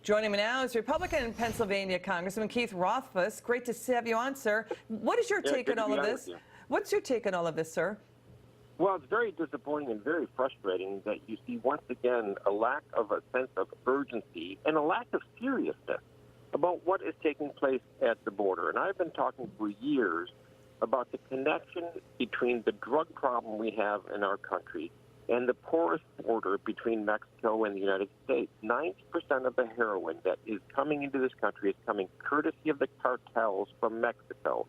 Joining me now is Republican Pennsylvania Congressman Keith Rothfus. Great to have you on, sir. What is your take on all of this? What's your take on all of this, sir? Well, it's very disappointing and very frustrating that you see once again a lack of a sense of urgency and a lack of seriousness about what is taking place at the border. And I've been talking for years about the connection between the drug problem we have in our country and the porous border between Mexico and the United States. 90% of the heroin that is coming into this country is coming courtesy of the cartels from Mexico.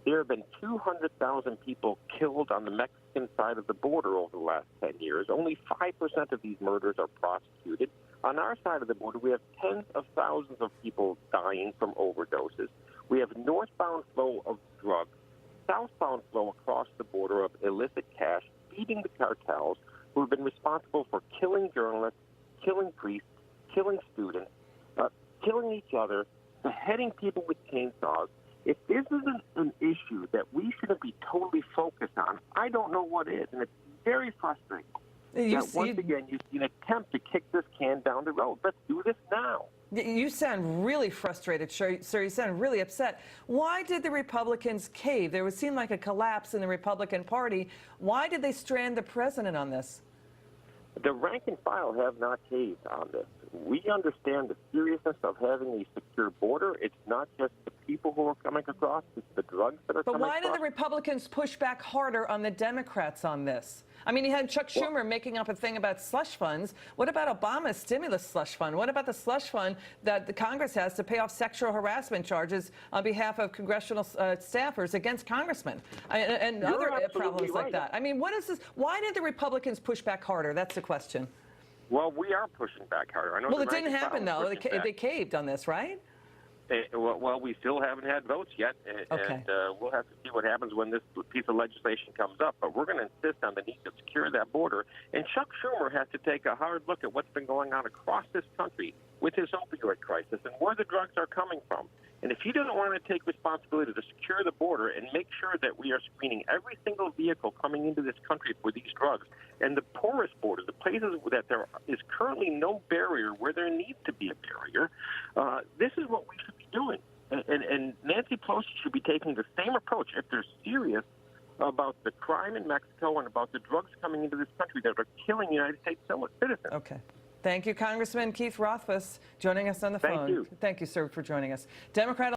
There have been 200,000 people killed on the Mexican side of the border over the last 10 years. Only 5% of these murders are prosecuted. On our side of the border, we have tens of thousands of people dying from overdoses. We have northbound flow of drugs, southbound flow across the border of illicit cash, feeding the cartels, who have been responsible for killing journalists, killing priests, killing students, killing each other, beheading people with chainsaws. If this isn't an issue that we shouldn't be totally focused on, I don't know what is. And it's very frustrating that once again you see an attempt to kick this can down the road. Let's do this now. You sound really frustrated, sir. You sound really upset. Why did the Republicans cave? There would seem like a collapse in the Republican Party. Why did they strand the president on this? The rank and file have not caved on this. We understand the seriousness of having a secure border. It's not just the people who are coming across, it's the drugs that are coming across. But why did the Republicans push back harder on the Democrats on this? I mean, you had Chuck Schumer making up a thing about slush funds. What about Obama's stimulus slush fund? What about the slush fund that the Congress has to pay off sexual harassment charges on behalf of congressional staffers against congressmen and other problems like that? I mean, what is this? Why did the Republicans push back harder? That's the question. Well, we are pushing back harder. I know. Well, it didn't happen, though. They caved on this, right? Well, we still haven't had votes yet, and we'll have to see what happens when this piece of legislation comes up. But we're going to insist on the need to secure that border. And Chuck Schumer has to take a hard look at what's been going on across this country with his opioid crisis and where the drugs are coming from. And if he doesn't want to take responsibility to secure the border and make sure that we are screening every single vehicle coming into this country for these drugs, and the porous border, the places that there is currently no barrier where there needs to be a barrier, this is what we should be doing. And Nancy Pelosi should be taking the same approach if they're serious about the crime in Mexico and about the drugs coming into this country that are killing United States citizens. Okay. Thank you, Congressman Keith Rothfus, joining us on the phone. Thank you. Thank you, sir, for joining us. Democrat